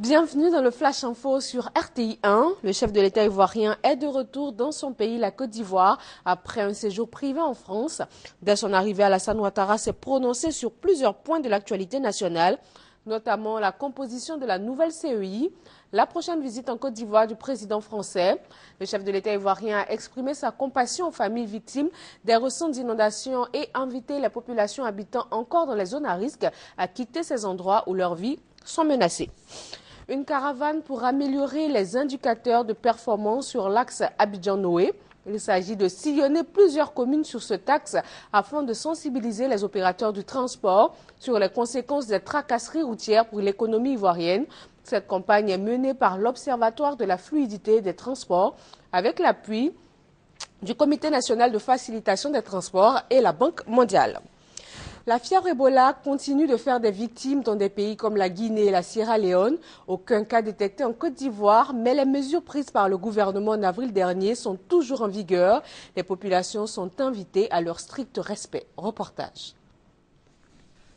Bienvenue dans le Flash Info sur RTI 1. Le chef de l'État ivoirien est de retour dans son pays, la Côte d'Ivoire, après un séjour privé en France. Dès son arrivée, Alassane Ouattara s'est prononcé sur plusieurs points de l'actualité nationale, notamment la composition de la nouvelle CEI, la prochaine visite en Côte d'Ivoire du président français. Le chef de l'État ivoirien a exprimé sa compassion aux familles victimes des récentes inondations et invité les populations habitant encore dans les zones à risque à quitter ces endroits où leurs vies sont menacées. Une caravane pour améliorer les indicateurs de performance sur l'axe Abidjan-Noé. Il s'agit de sillonner plusieurs communes sur cet axe afin de sensibiliser les opérateurs du transport sur les conséquences des tracasseries routières pour l'économie ivoirienne. Cette campagne est menée par l'Observatoire de la fluidité des transports avec l'appui du Comité national de facilitation des transports et la Banque mondiale. La fièvre Ebola continue de faire des victimes dans des pays comme la Guinée et la Sierra Leone. Aucun cas détecté en Côte d'Ivoire, mais les mesures prises par le gouvernement en avril dernier sont toujours en vigueur. Les populations sont invitées à leur strict respect. Reportage.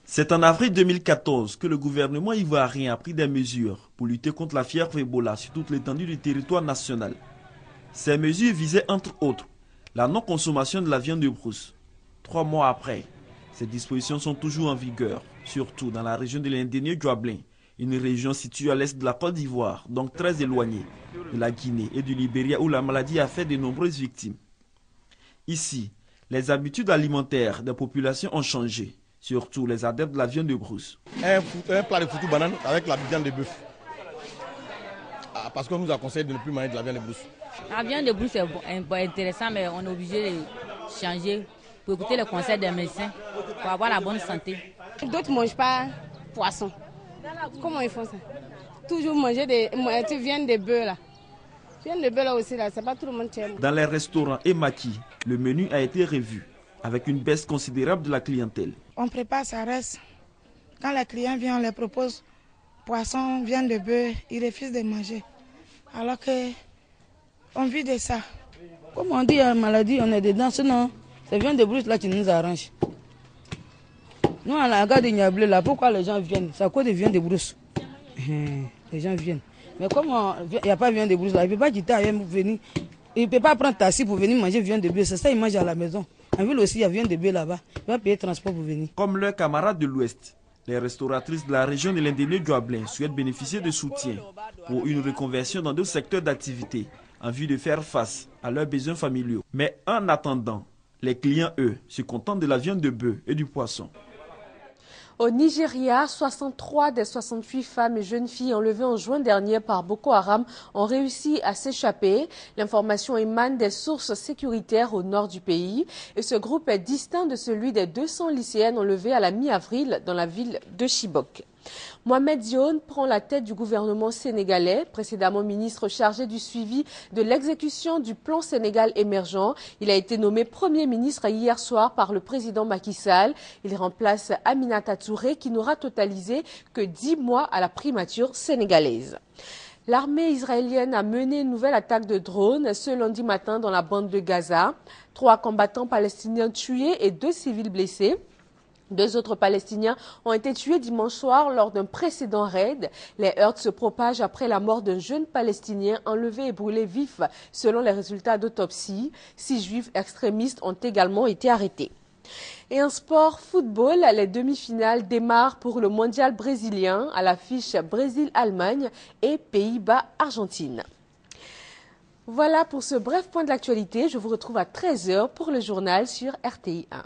C'est en avril 2014 que le gouvernement ivoirien a pris des mesures pour lutter contre la fièvre Ebola sur toute l'étendue du territoire national. Ces mesures visaient entre autres la non-consommation de la viande de brousse. 3 mois après, ces dispositions sont toujours en vigueur, surtout dans la région de l'Indénié-Djuablin, une région située à l'est de la Côte d'Ivoire, donc très éloignée de la Guinée et du Libéria où la maladie a fait de nombreuses victimes. Ici, les habitudes alimentaires des populations ont changé, surtout les adeptes de la viande de brousse. Un plat de foutou banane avec la viande de bœuf. Parce qu'on nous a conseillé de ne plus manger de la viande de brousse. La viande de brousse est intéressant, mais on est obligé de changer pour écouter les conseils des médecins, pour avoir la bonne santé. D'autres ne mangent pas poisson. Comment ils font ça? Toujours manger des viandes de bœuf là. Viande de bœuf là aussi, là, c'est pas tout le monde qui aime. Dans les restaurants et maquis, le menu a été revu, avec une baisse considérable de la clientèle. On prépare, ça reste. Quand les clients viennent, on les propose poisson, viande de bœuf, ils refusent de manger. Alors que on vit de ça. Comme on dit, la maladie, on est dedans, sinon c'est viande de brousse là qui nous arrange. Nous, à la gare de Niablé, là, pourquoi les gens viennent? C'est à cause de viande de brousse. Les gens viennent. Mais comme il n'y a pas de viande de brousse là, il ne peut pas quitter ailleurs pour venir. Il ne peut pas prendre taxi pour venir manger viande de bœuf. C'est ça, il mange à la maison. En ville aussi, il y a viande de bœuf là-bas. Il va payer le transport pour venir. Comme leurs camarades de l'Ouest, les restauratrices de la région de l'Indénié-Djuablin souhaitent bénéficier de soutien pour une reconversion dans d'autres secteurs d'activité en vue de faire face à leurs besoins familiaux. Mais en attendant, les clients, eux, se contentent de la viande de bœuf et du poisson. Au Nigeria, 63 des 68 femmes et jeunes filles enlevées en juin dernier par Boko Haram ont réussi à s'échapper. L'information émane des sources sécuritaires au nord du pays. Et ce groupe est distinct de celui des 200 lycéennes enlevées à la mi-avril dans la ville de Chibok. Mohamed Dionne prend la tête du gouvernement sénégalais, précédemment ministre chargé du suivi de l'exécution du plan Sénégal émergent. Il a été nommé Premier ministre hier soir par le président Macky Sall. Il remplace Aminata Touré qui n'aura totalisé que 10 mois à la primature sénégalaise. L'armée israélienne a mené une nouvelle attaque de drone ce lundi matin dans la bande de Gaza. 3 combattants palestiniens tués et 2 civils blessés. 2 autres Palestiniens ont été tués dimanche soir lors d'un précédent raid. Les heurts se propagent après la mort d'un jeune Palestinien enlevé et brûlé vif selon les résultats d'autopsie. 6 juifs extrémistes ont également été arrêtés. Et en sport football, les demi-finales démarrent pour le mondial brésilien à l'affiche Brésil-Allemagne et Pays-Bas-Argentine. Voilà pour ce bref point de l'actualité. Je vous retrouve à 13h pour le journal sur RTI 1.